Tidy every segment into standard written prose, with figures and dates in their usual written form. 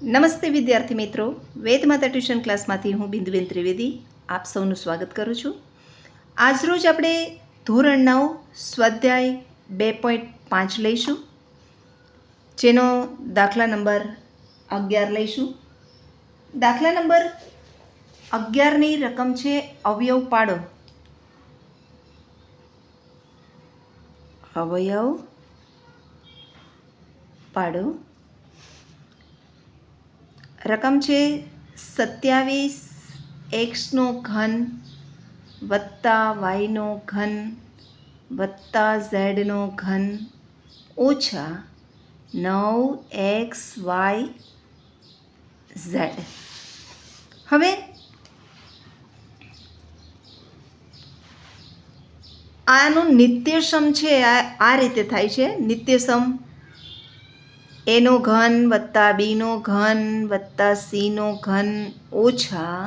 નમસ્તે વિદ્યાર્થી મિત્રો, વેદમાતા ટ્યુશન ક્લાસમાંથી હું બિંદુબેન ત્રિવેદી આપ સૌનું સ્વાગત કરું છું. આજરોજ આપણે ધોરણ 9 સ્વાધ્યાય 2.5 લઈશું, જેનો દાખલા નંબર 11 લઈશું. દાખલા નંબર 11ની રકમ છે અવયવ પાડો. અવયવ પાડો. રકમ છે 27x નો ઘન વત્તા y નો ઘન વત્તા z નો ઘન ઓછા 9xyz. હવે આનું નિત્યસમ છે આ રીતે થાય છે. નિત્યસમ a નો ઘન વત્તા b નો ઘન વત્તા c નો ઘન ઓછા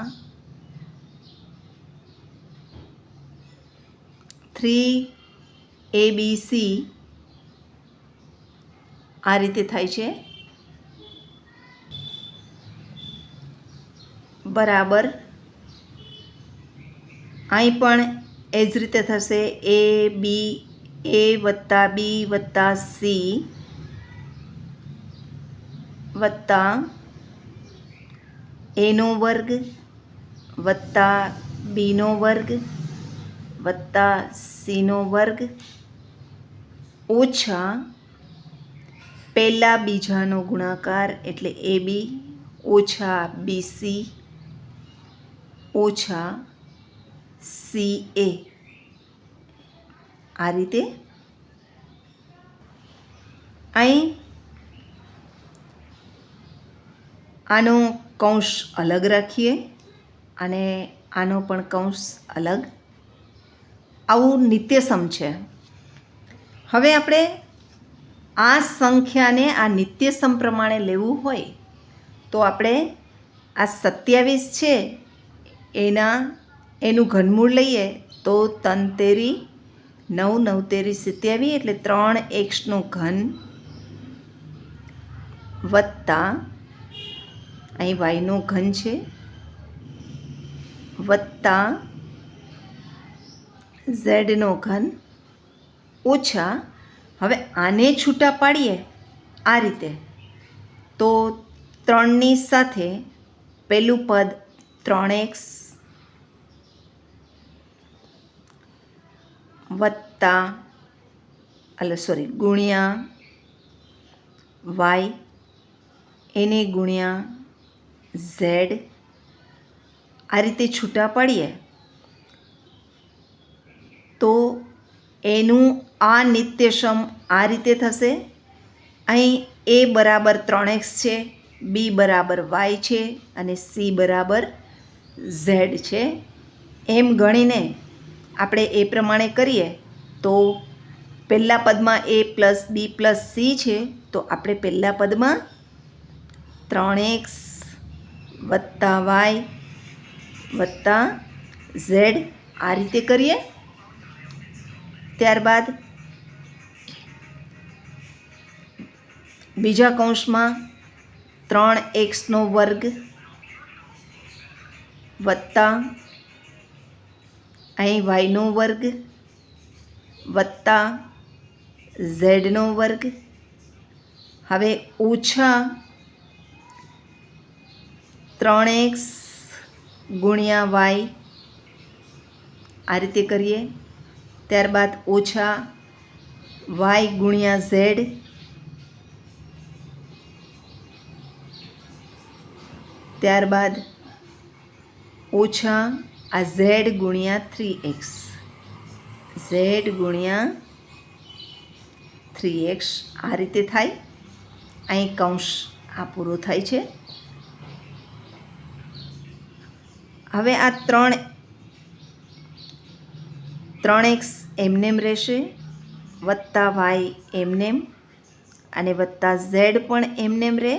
3abc આ રીતે થાય છે, બરાબર. અહીં પણ એ જ રીતે થશે. a વત્તા b વત્તા c વત્તા a નો વર્ગ વત્તા b નો વર્ગ વત્તા c નો વર્ગ ઓછા પહેલા બીજાનો ગુણાકાર એટલે ab ઓછા bc ઓછા ca આ રીતે. અહીં આનો કૌંસ અલગ રાખીએ અને આનો પણ કૌંસ અલગ. આવું નિત્યસમ છે. હવે આપણે આ સંખ્યાને આ નિત્યસમ પ્રમાણે લેવું હોય તો આપણે આ 27 છે એનું ઘનમૂળ લઈએ તો 3 તેરી 9, 9 તેરી 27 એટલે 3x નો ઘન વત્તા અહીં y નો ઘન છે વત્તા z નો ઘન ઓછા. હવે આને છૂટા પાડીએ આ રીતે તો 3ની સાથે પહેલું પદ 3x વત્તા ગુણ્યા y એને ગુણ્યા z આ રીતે છૂટા પાડીએ તો એનું આ નિત્યસમ આ રીતે થશે. અહીં a બરાબર 3x છે, b બરાબર y છે અને c બરાબર z છે. એમ ગણીને આપણે એ પ્રમાણે કરીએ તો પહેલા પદમાં a plus b plus c છે તો આપણે પહેલા પદમાં 3x વત્તા y વત્તા z આ રીતે કરીએ. ત્યારબાદ બીજા કૌંસમાં 3x નો વર્ગ વત્તા અહીં y નો વર્ગ વત્તા z નો વર્ગ. હવે ઓછા 3x ગુણ્યા y આ રીતે કરીએ. ત્યારબાદ ઓછા y ગુણ્યા z ત્યારબાદ ઓછા આ z ગુણ્યા 3x z ગુણ્યા 3x આ રીતે થાય. અહીં કૌંસ આ પૂરો થાય છે. હવે આ 3x એમનેમ રહેશે વત્તા y એમનેમ અને વત્તા z પણ એમનેમ રહે.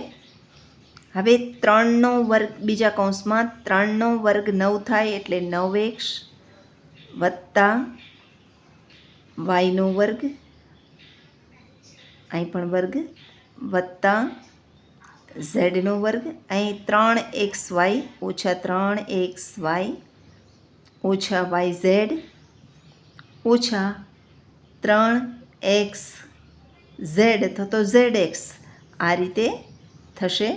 હવે 3નો વર્ગ બીજા કૌંસમાં 3નો વર્ગ 9 થાય એટલે 9x વત્તા y નો વર્ગ અહીં પણ વર્ગ વત્તા ઝેડનો વર્ગ. અહીં 3xy ઓછા 3xy ઓછા yz ઓછા 3xz થતો zx આ રીતે થશે.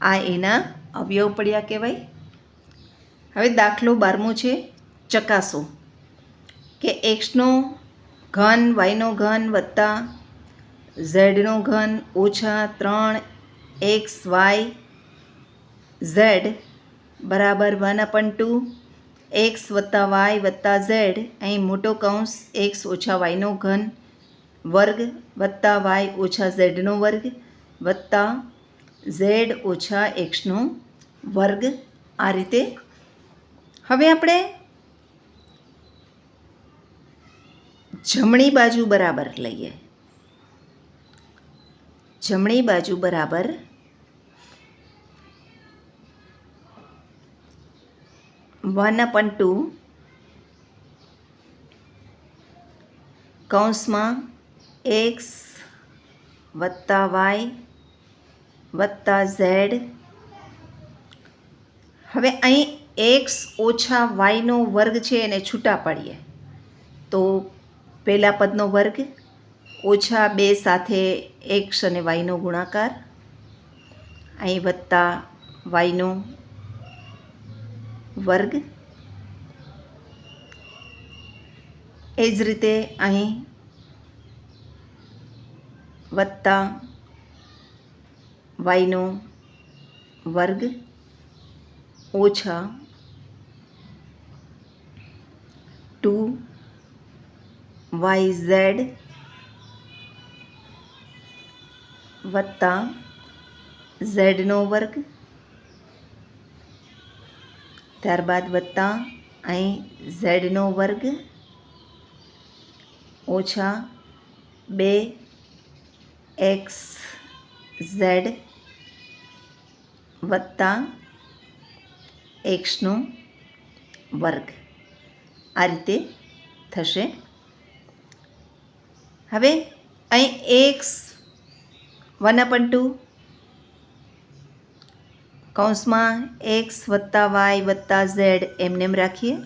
આ એના અવયવ પડ્યા કહેવાય. હવે દાખલો 12મો છે. ચકાસો કે એક્સનો ઘન વાયનો ઘન વત્તા ઝેડનો ઘન ઓછા 3xy ઝેડ બરાબર 1/2 એક્સ વત્તા વાય વત્તા ઝેડ. અહીં મોટો કૌંસ એક્સ ઓછા વાયનો ઘન વર્ગ વત્તા વાય ઓછા ઝેડનો વર્ગ વત્તા ઝેડ ઓછા એક્સનો વર્ગ આ રીતે. હવે આપણે જમણી બાજુ બરાબર લઈએ. જમણી બાજુ બરાબર 1/2 કૌંસમાં એક્સ વત્તા વાય વત્તા ઝેડ. હવે અહીં એક્સ ઓછા વાયનો વર્ગ છે એને છૂટા પાડીએ તો પહેલા પદનો વર્ગ ઓછા 2 સાથે એક્સ અને વાયનો ગુણાકાર, અહીં વત્તા વાયનો વર્ગ. એ જ રીતે અહીં વત્તા વાયનો વર્ગ ઓછા 2yz વત્તા ઝેડનો વર્ગ, ત્યારબાદ વત્તા અહીં ઝેડનો વર્ગ ઓછા 2xz વત્તા એક્સનો વર્ગ આ રીતે થશે. હવે અહીં એક્સ 1/2 કૌંસમાં એક્સ વત્તા વાય વત્તા ઝેડ એમનેમ રાખીએ.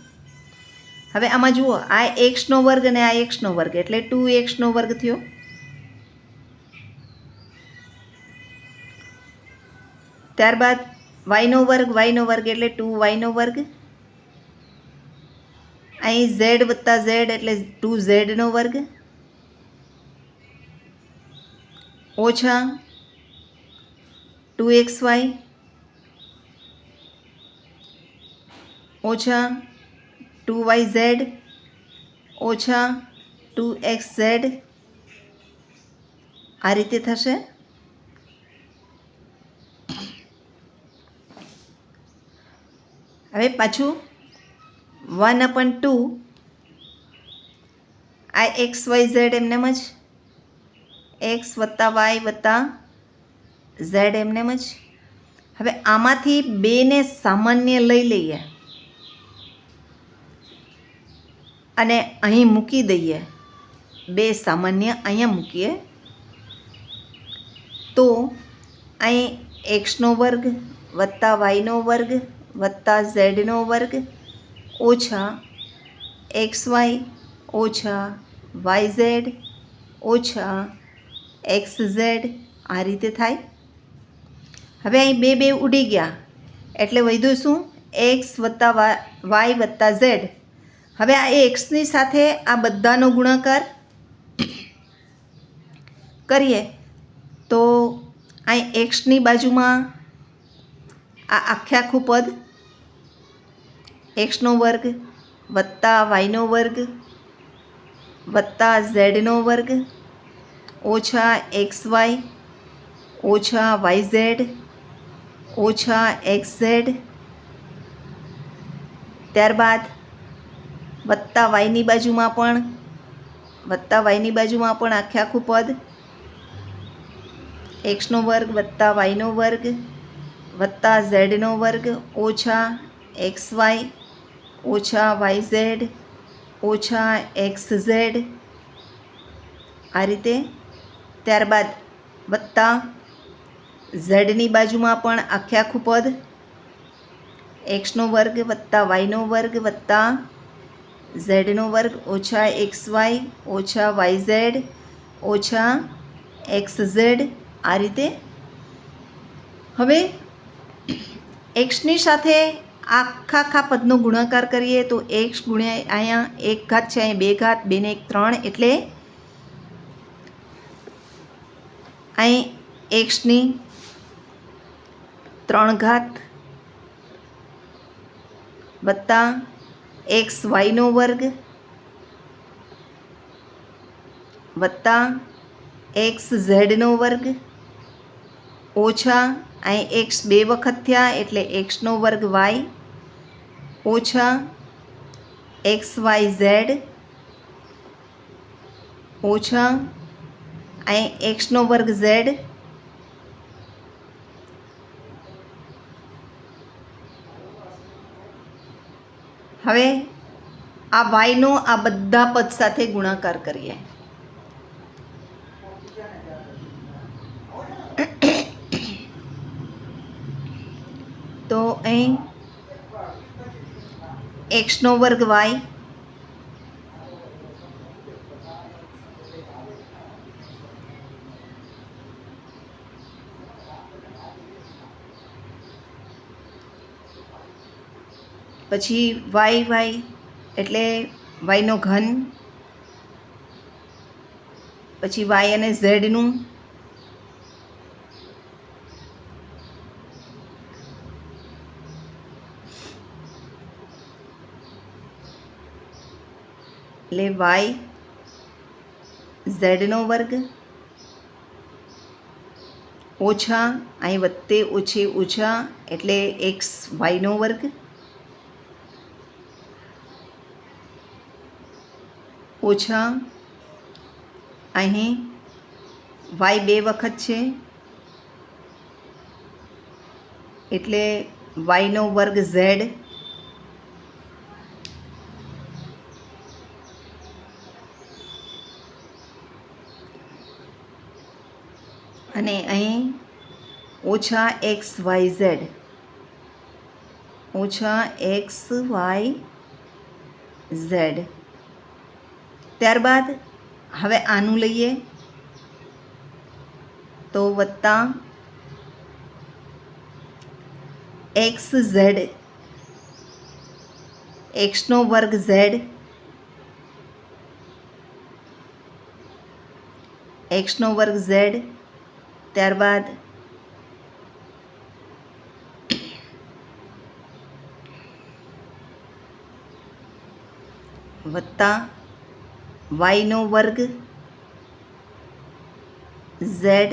હવે આમાં જુઓ આ એક્સનો વર્ગ અને આ એક્સનો વર્ગ એટલે 2xનો વર્ગ થયો. ત્યારબાદ વાયનો વર્ગ એટલે 2yનો વર્ગ. અહીં ઝેડ વત્તા ઝેડ એટલે 2zનો વર્ગ ઓછા 2xy ઓછા 2yz ઓછા 2xz આ રીતે થશે. હવે પાછું 1/2 આ xyz એમનેમ જ એક્સ વત્તા વાય વત્તા ઝેડ એમનેમ જ. હવે આમાંથી 2ને સામાન્ય લઈ લઈએ અને અહીં મૂકી દઈએ. 2 સામાન્ય અહીંયા મૂકીએ તો અહીં એક્સનો વર્ગ વત્તા વાયનો વર્ગ વત્તા ઝેડનો વર્ગ ઓછા xy ઓછા yz ઓછા xz આ રીતે થાય. હવે અહીં 2 ઉડી ગયા એટલે વધ્યું શું? એક્સ વત્તા વાય વત્તા ઝેડ. હવે આ એક્સની સાથે આ બધાનો ગુણાકાર કરીએ તો અહીં એક્સની બાજુમાં આ આખું પદ એક્સનો વર્ગ વત્તા વાયનો વર્ગ વત્તા ઝેડનો વર્ગ ઓછા xy ઓછા yz ઓછા xz. ત્યારબાદ વત્તા વાયની બાજુમાં પણ આખું પદ એક્સનો વર્ગ વત્તા વાયનો વર્ગ વત્તા ઝેડનો વર્ગ ઓછા xy ઓછા yz ઓછા xz આ રીતે. ત્યારબાદ વત્તા ઝેડની બાજુમાં પણ આખે આખું પદ એક્સનો વર્ગ વત્તા વાયનો વર્ગ વત્તા ઝેડનો વર્ગ ઓછા એક્સ વાય ઓછા વાય ઝેડ ઓછા એક્સ ઝેડ આ રીતે. હવે એક્સની સાથે આખા પદનો ગુણાકાર કરીએ તો એક્સ ગુણ્યા અહીંયા એક ઘાત છે, અહીંયા બે ઘાત, બેને એક 3 એટલે અહીં એક્સની 3 ઘાત વત્તા એક્સ વાયનો વર્ગ વત્તા એક્સ ઝેડનો વર્ગ ઓછા અહીં એક્સ 2 વખત થયા એટલે એક્સનો વર્ગ વાય ઓછા એક્સ વાય ઝેડ ઓછા અહીં એક્સનો વર્ગ ઝેડ હવે આ વાયનો આ બધા પદ સાથે ગુણાકાર કરીએ તો અહીં એક્સનો વર્ગ વાય પછી વાય એટલે વાયનો ઘન પછી વાય અને ઝેડનું એટલે વાય ઝેડનો વર્ગ ઓછા અહીં વત્તે ઓછે ઓછા એટલે એક્સ વાયનો વર્ગ ઓછા અહીં વાય 2 વખત છે એટલે વાયનો વર્ગ ઝેડ અને અહીં ઓછા એક્સ વાય ઝેડ ઓછા એક્સ વાય ઝેડ. ત્યારબાદ હવે આનું લઈએ તો વત્તા એક્સ ઝેડ એક્સનો વર્ગ ઝેડ એક્સનો વર્ગ ઝેડ ત્યારબાદ વત્તા વાયનો વર્ગ ઝેડ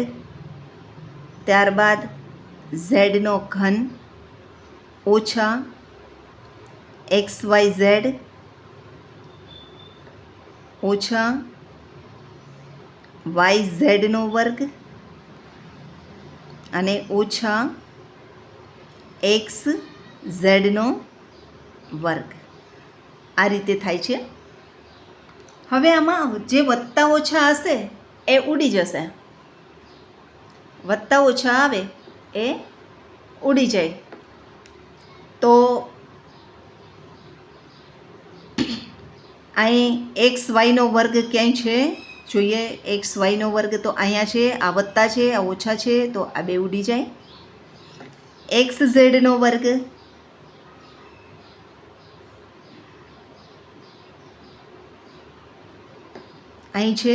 ત્યારબાદ ઝેડનો ઘન ઓછા એક્સ વાય ઝેડ ઓછા વાય ઝેડનો વર્ગ અને ઓછા એક્સ ઝેડનો વર્ગ આ રીતે થાય છે. હવે આમાં જે વત્તા ઓછા હશે એ ઉડી જશે, વત્તા ઓછા આવે એ ઉડી જાય. તો અહીં એક્સ વાયનો વર્ગ ક્યાંય છે જોઈએ, એક્સ વાયનો વર્ગ તો અહીંયા છે, આ વત્તા છે આ ઓછા છે તો આ બે ઉડી જાય. એક્સ ઝેડનો વર્ગ અહીં છે,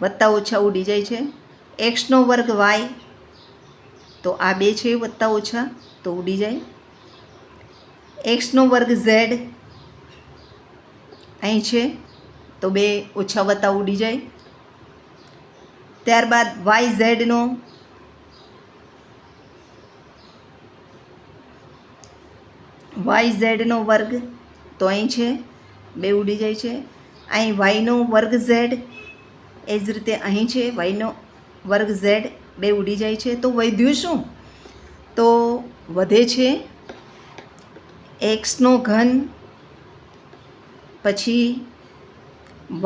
વત્તા ઓછા ઉડી જાય છે. એક્સનો વર્ગ વાય તો આ બે છે વત્તા ઓછા તો ઉડી જાય. એક્સનો વર્ગ ઝેડ અહીં છે તો બે ઓછા વત્તા ઉડી જાય. ત્યારબાદ વાય ઝેડનો વર્ગ તો અહીં છે બે ઉડી જાય છે. અહીં વાયનો વર્ગ ઝેડ એ જ રીતે અહીં છે વાયનો વર્ગ ઝેડ બે ઉડી જાય છે. તો વધ્યું શું? તો વધે છે એક્સનો ઘન પછી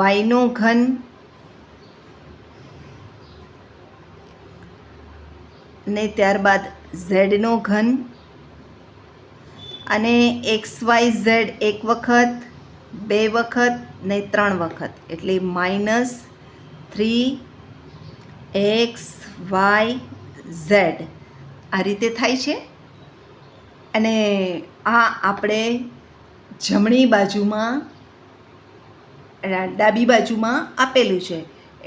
વાયનો ઘન ને ત્યારબાદ ઝેડનો ઘન અને XYZ એક વખત, બે વખત ને 3 વખત, એટલે -3XYZ આ રીતે થાય છે. અને આ આપણે જમણી બાજુમાં ડાબી બાજુમાં આપેલું છે,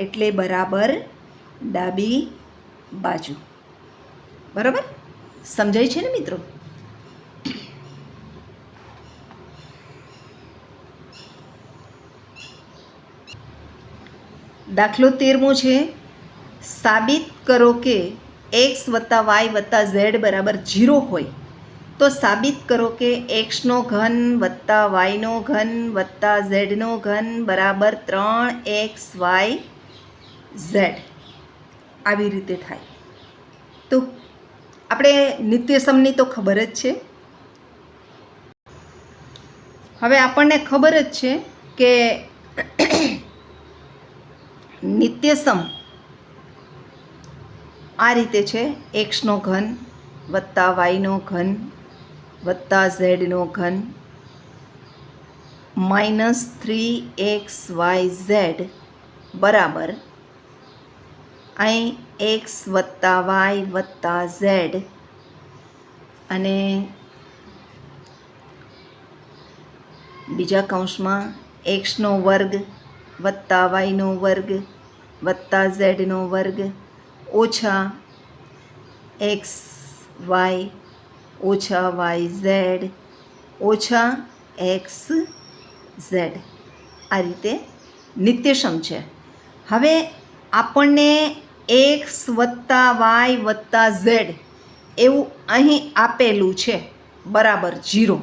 એટલે બરાબર ડાબી બાજુ. બરાબર સમજાય છે ને મિત્રો? દાખલો 13મો છે, સાબિત કરો કે x + y + z બરાબર 0 હોય તો સાબિત કરો કે xનો ઘન + yનો ઘન + zનો ઘન બરાબર 3xyz. આવી રીતે થાય. તો આપણે નિત્યસમની તો ખબર જ છે. હવે આપણને ખબર જ છે કે નિત્યસમ આ રીતે છે, xનો ઘન + yનો ઘન + zનો ઘન -3xyz બરાબર અહીં x + y + z અને બીજા કૌંસમાં xનો વર્ગ + yનો વર્ગ + zનો વર્ગ ઓછા xy ઓછા yz ઓછા xz આ રીતે નિત્યસમ છે. હવે આપણને x + y + z એવું અહીં આપેલું છે બરાબર 0,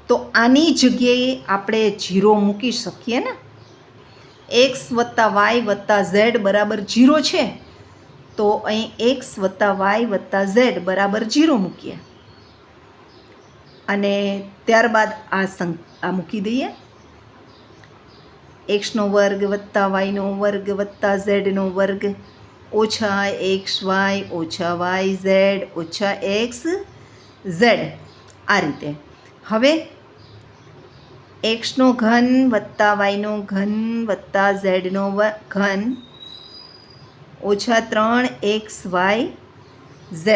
તો આની જગ્યાએ આપણે 0 મૂકી શકીએ ને. x + y + z બરાબર 0 છે, તો અહીં x + y + z બરાબર 0 મૂકીએ અને ત્યારબાદ આ મૂકી દઈએ. xનો વર્ગ + yનો વર્ગ + zનો વર્ગ ઓછા xy ઓછા yz ઓછા xz આ રીતે. હવે xનો ઘન + yનો ઘન + zનો ઘન ઓછા 3xyz.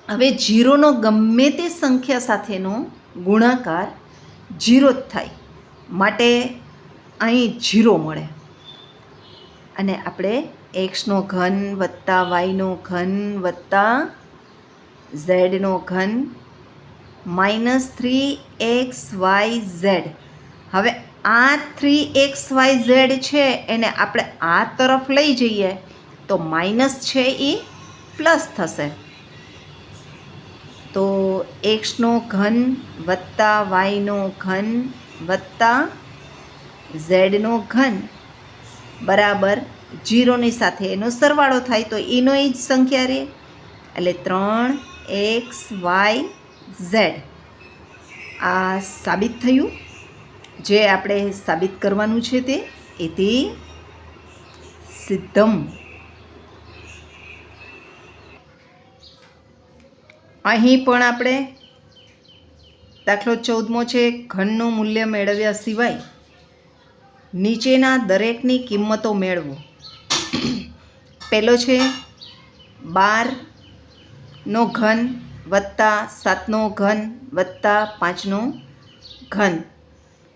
હવે 0નો ગમે તે સંખ્યા સાથેનો ગુણાકાર 0 જ થાય, માટે અહીં 0 મળે અને આપણે xનો ઘન + yનો ઘન + zનો ઘન -3xyz. હવે આ 3xyz છે એને આપણે આ તરફ લઈ જઈએ તો માઇનસ છે એ પ્લસ થશે. તો xનો ઘન + yનો ઘન + zનો ઘન બરાબર 0ની સાથે એનો સરવાળો થાય તો એનો એ જ સંખ્યા રહે, એટલે 3xyz. આ સાબિત થયું. જે આપણે સાબિત કરવાનું છે તે ઇતિ સિદ્ધમ. અહીં પણ આપણે દાખલો 14મો છે, ઘનનું મૂલ્ય મેળવ્યા સિવાય નીચેના દરેકની કિંમતો મેળવો. પહેલો છે 12નો ઘન + 7નો ઘન + 5નો ઘન.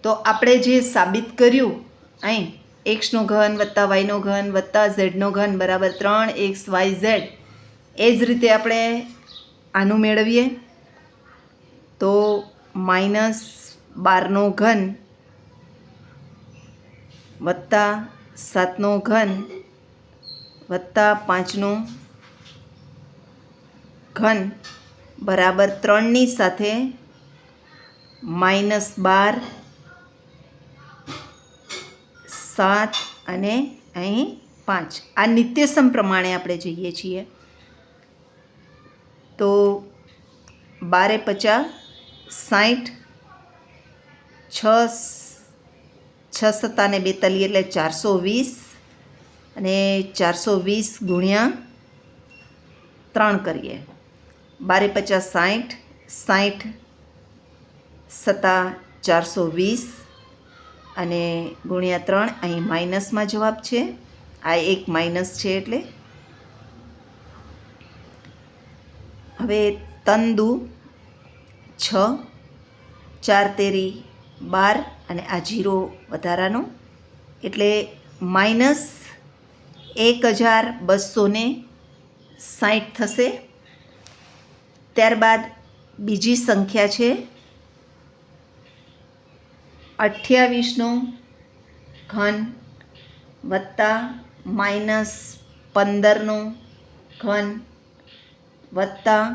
તો આપણે જે સાબિત કર્યું અહીં xનો ઘન + yનો ઘન + zનો ઘન બરાબર 3xyz, એ જ રીતે આપણે આનું મેળવીએ તો -12નો ઘન + 7નો ઘન + 5નો ઘન બરાબર 3ની સાથે -12 7 અને અહીં 5. આ નિત્યસમ પ્રમાણે આપણે જઈએ છીએ. તો 12 × 50 60, 6 × 7 = 42 એટલે 420 અને 420 ગુણ્યા 3 કરીએ. 12 50 60, 60 સત્તા 420 અને ગુણ્યા 3. અહીં માઇનસમાં જવાબ છે, આ એક માઇનસ છે એટલે. હવે 3 દુ 6, 4 તેરી 12 અને આ 0 વધારાનો એટલે માઇનસ 1260 થશે. ત્યારબાદ બીજી સંખ્યા છે 28નો ઘન વત્તા માઇનસ 15નો ઘન વત્તા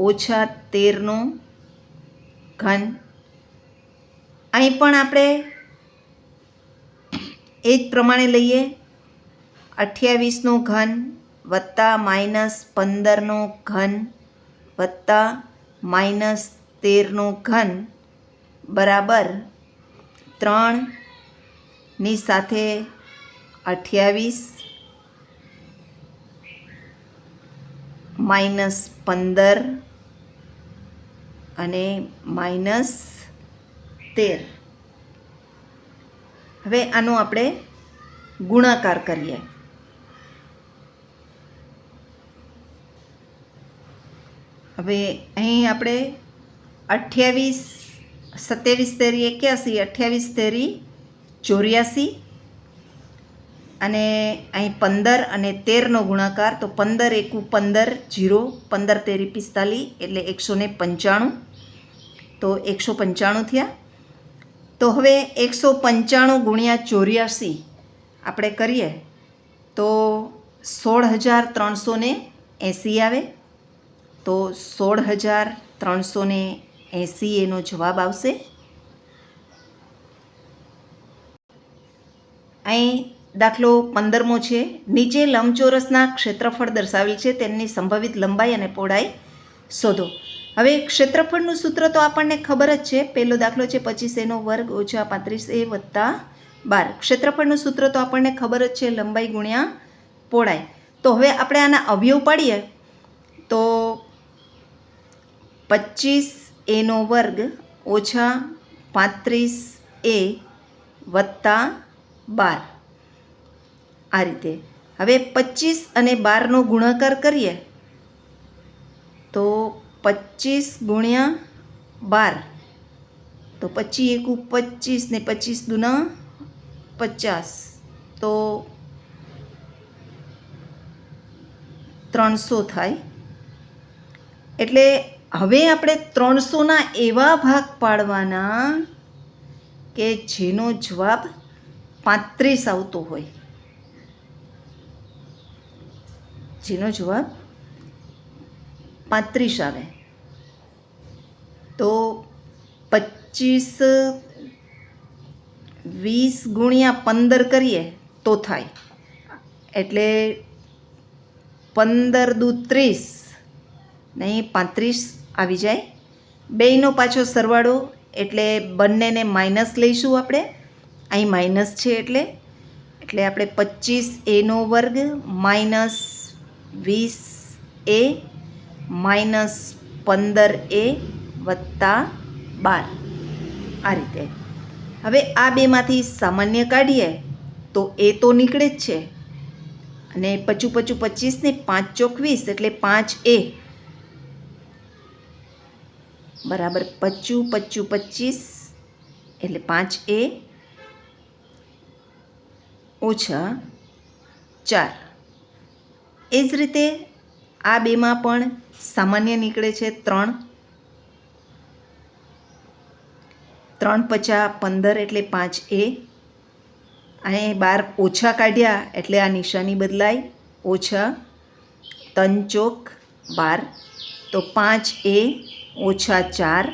ઓછા 13નો ઘન. અહીં પણ આપણે એ જ પ્રમાણે લઈએ. 28નો ઘન વત્તા માઇનસ 15નો ઘન વત્તા માઇનસ 13નો ઘન બરાબર 3ની સાથે 28 માઇનસ 15 અને માઇનસ 13. હવે આનો આપણે ગુણાકાર કરીએ. હવે અહીં આપણે 28 27 તેરી 81, 28 તેરી 84 અને અહીં 15 અને 13નો ગુણાકાર, તો 15 એકુ 15, 0, 15 તેરી 45 એટલે 195. તો 195 થયા. તો હવે 195 ગુણ્યા 84 આપણે કરીએ તો 16,380 આવે. તો 16,380 એનો જવાબ આવશે. અહીં દાખલો 15મો છે. નીચે લંબચોરસના ક્ષેત્રફળ દર્શાવેલ છે, તેમની સંભવિત લંબાઈ અને પહોળાઈ શોધો. હવે ક્ષેત્રફળનું સૂત્ર તો આપણને ખબર જ છે. પહેલો દાખલો છે 25a² ઓછા 35a વત્તા 12. ક્ષેત્રફળનું સૂત્ર તો આપણને ખબર જ છે, લંબાઈ ગુણ્યા પહોળાઈ. તો હવે આપણે આના અવયવ પાડીએ તો 25a² ઓછા 35a વત્તા 12 આ રીતે. હવે 25 અને 12નો ગુણાકાર કરીએ તો 25 ગુણ્યા 12, તો 25 એકુ 25 ને 25 દુના 50, તો 300 થાય. એટલે હવે આપણે 300ના એવા ભાગ પાડવાના કે જેનો જવાબ 35 આવતો હોય. જેનો જવાબ 35 આવે. તો 25 20 ગુણ્યા 15 કરીએ તો થાય. એટલે 15 દુ 30 નહીં 35 આવી જાય. બેયનો પાછો સરવાળો એટલે બંનેને માઇનસ લઈશું આપણે. અહીં માઇનસ છે એટલે આપણે 25a² minus 20a minus 15a વત્તા 12 આ રીતે. હવે આ બેમાંથી સામાન્ય કાઢીએ તો એ તો નીકળે જ છે. અને 25 25 ને 5 ચોક 20 એટલે 5a બરાબર 25 25 25 એટલે 5a ઓછા 4. એ જ રીતે આ બેમાં પણ સામાન્ય નીકળે છે 3. 3 50 15 એટલે 5a. અને 12 ઓછા કાઢ્યા એટલે આ નિશાની બદલાય, ઓછા 3 ચોક 12, તો 5a ઓછા 4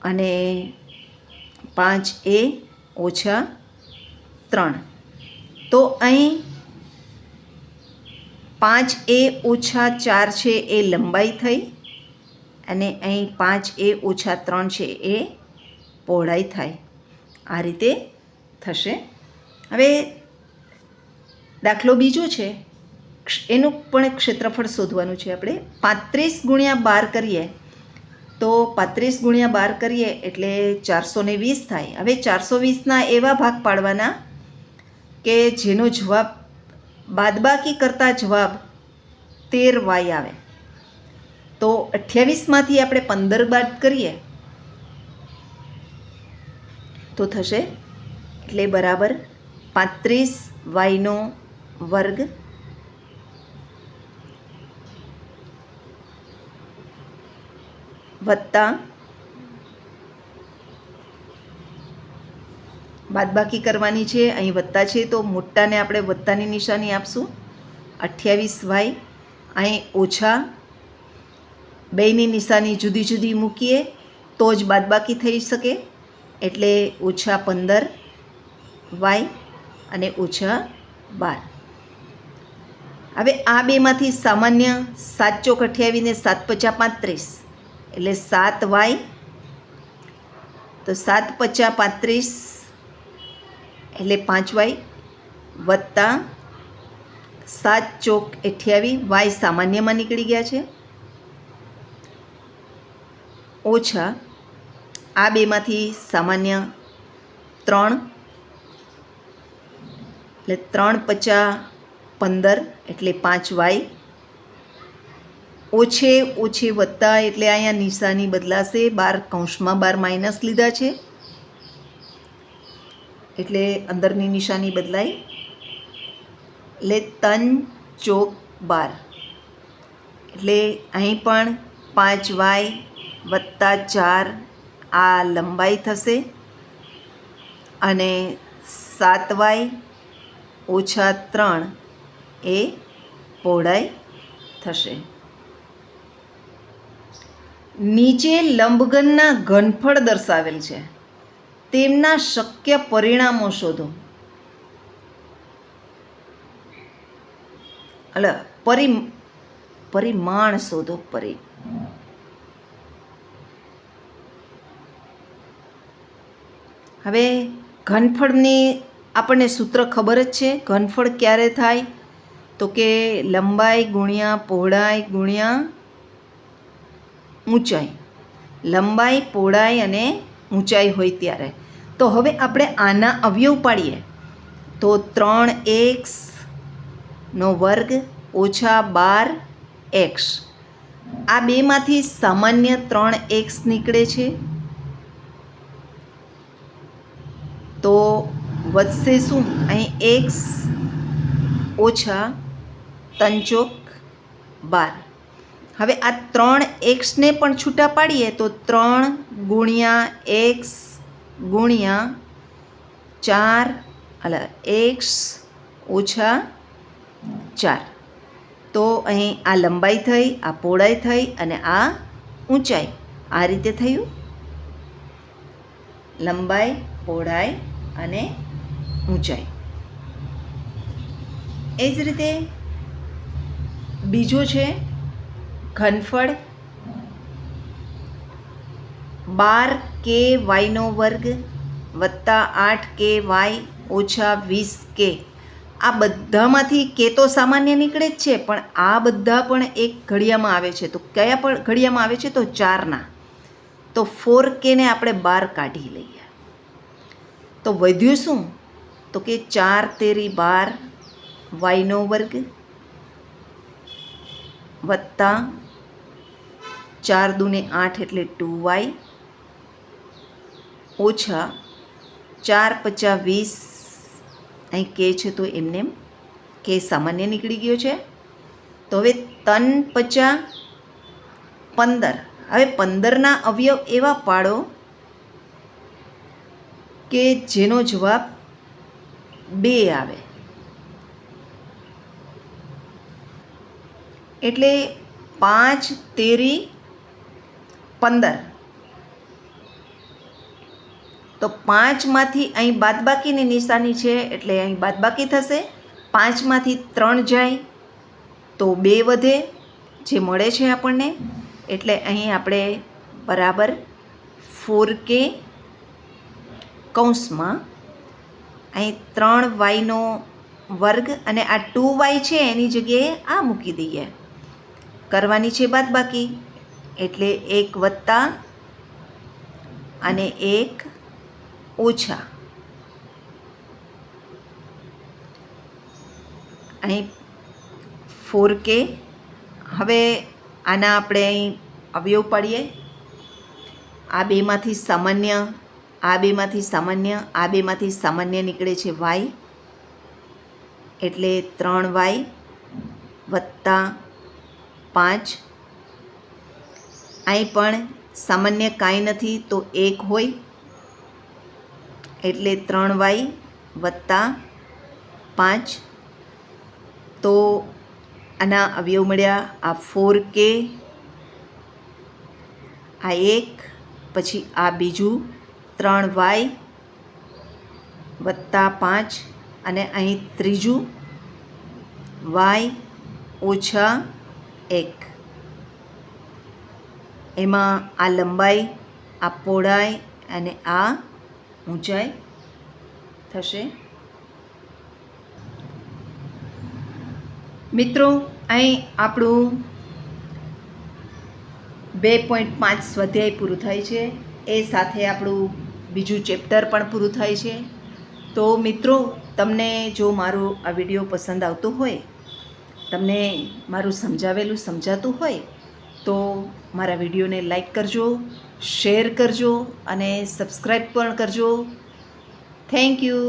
અને 5a ઓછા 3. તો અહીં 5a ઓછા 4 છે એ લંબાઈ થઈ અને અહીં 5a ઓછા 3 છે એ પહોળાઈ થાય. આ રીતે થશે. હવે દાખલો બીજો છે, એનું પણ ક્ષેત્રફળ શોધવાનું છે આપણે. 35 ગુણ્યા 12 કરીએ તો 35 ગુણ્યા 12 કરીએ એટલે 420 થાય. હવે 420ના એવા ભાગ પાડવાના કે જેનો જવાબ બાદબાકી કરતા જવાબ 13y આવે. તો 28માંથી આપણે 15 બાદ કરીએ તો થશે એટલે બરાબર 35y² વત્તા બાદબાકી કરવાની છે, અહીં વત્તા છે તો મોટાને આપણે વત્તાની નિશાની આપશું. 28y અહીં ઓછા, બેયની નિશાની જુદી જુદી મૂકીએ તો જ બાદબાકી થઈ શકે, એટલે ઓછા 15y અને ઓછા 12. હવે આ બેમાંથી સામાન્ય 7 ચોક 28 ને 7 પચા 35 એટલે 7y, તો 7 પચા 35 એટલે 5y વત્તા 7 ચોક 28, y સામાન્યમાં નીકળી ગયા છે, ઓછા આ બેમાંથી સામાન્ય 3 એટલે 3 પચા 15 એટલે 5y, ઓછે ઓછે વત્તા એટલે અહીંયા નિશાની બદલાશે, 12 કૌંસમાં 12 માઇનસ લીધા છે એટલે અંદરની નિશાની બદલાઈ, એટલે 3 ચોક 12 એટલે અહીં પણ 5y વત્તા 4 આ લંબાઈ થશે અને 7y ઓછા 3 એ પહોળાઈ થશે. નીચે લંબઘનના ઘનફળ દર્શાવેલ છે, તેમના શક્ય પરિણામો શોધો. પરિમાણ શોધો. હવે ઘનફળની આપણને સૂત્ર ખબર જ છે. ઘનફળ ક્યારે થાય તો કે લંબાઈ ગુણ્યા પહોળાઈ ગુણ્યા ઊંચાઈ, લંબાઈ પહોળાઈ અને ઊંચાઈ હોય ત્યારે. તો હવે આપણે આના અવયવ પાડીએ તો 3x² ઓછા 12x, આ બેમાંથી સામાન્ય 3x નીકળે છે તો વધશે શું, અહીં x ઓછા 3 ચોક 12. હવે આ 3xને પણ છૂટા પાડીએ તો 3 ગુણ્યા x ગુણ્યા 4 x ઓછા 4, તો અહીં આ લંબાઈ થઈ, આ પહોળાઈ થઈ અને આ ઊંચાઈ. આ રીતે થયું લંબાઈ પહોળાઈ અને ઊંચાઈ. એ જ રીતે બીજો છે ઘનફળ 12ky² વત્તા 8ky ઓછા 20k. આ બધામાંથી કે તો સામાન્ય નીકળે જ છે, પણ આ બધા પણ એક ઘડિયામાં આવે છે. તો કયા પણ ઘડિયામાં આવે છે તો 4ના, તો 4k ને આપણે 12 કાઢી લઈએ તો વધ્યું શું તો કે 4 તેરી 12y² વત્તા 4 દૂને 8 એટલે 2y ઓછા 4 પચા 20, અહીં કે છે તો એમને કે સામાન્ય નીકળી ગયો છે. તો હવે 3 પચા 15, હવે 15ના અવયવ એવા પાડો કે જેનો જવાબ 2 આવે. એટલે 5 તેરી 15, તો 5માંથી અહીં બાદબાકીની નિશાની છે એટલે અહીં બાદબાકી થશે. 5માંથી 3 જાય તો 2 વધે, જે મળે છે આપણને. એટલે અહીં આપણે બરાબર 4k કૌંસમાં અહીં 3y વર્ગ અને આ 2y છે એની જગ્યાએ આ મૂકી દઈએ. કરવાની છે બાદબાકી, એટલે 1 વત્તા અને 1 ઓછા. અહીં 4k. હવે આના આપણે અહીં અવયવ પાડીએ. આ બેમાંથી સામાન્ય, આ બેમાંથી સામાન્ય, આ બેમાંથી સામાન્ય નીકળે છે y, એટલે 3y વત્તા 5. અહીં પણ સામાન્ય કાંઈ નથી તો 1 હોય, એટલે 3y વત્તા 5. તો આના અવયવ મળ્યા આ 4k, આ 1, પછી આ બીજું 3y વત્તા 5 અને અહીં ત્રીજું y ઓછા 1. એમાં આ લંબાઈ, આ પહોળાઈ અને આ ઊંચાઈ થશે. મિત્રો, અહીં આપણું 2.5 સ્વાધ્યાય પૂરું થાય છે. એ સાથે આપણું બીજું ચેપ્ટર પણ પૂરું થાય છે. તો મિત્રો, તમને જો મારો આ વિડીયો પસંદ આવતો હોય, તમને મારું સમજાવેલું સમજાતું હોય, તો મારા વિડીયોને લાઈક કરજો, શેર કરજો અને સબસ્ક્રાઈબ પણ કરજો. Thank you.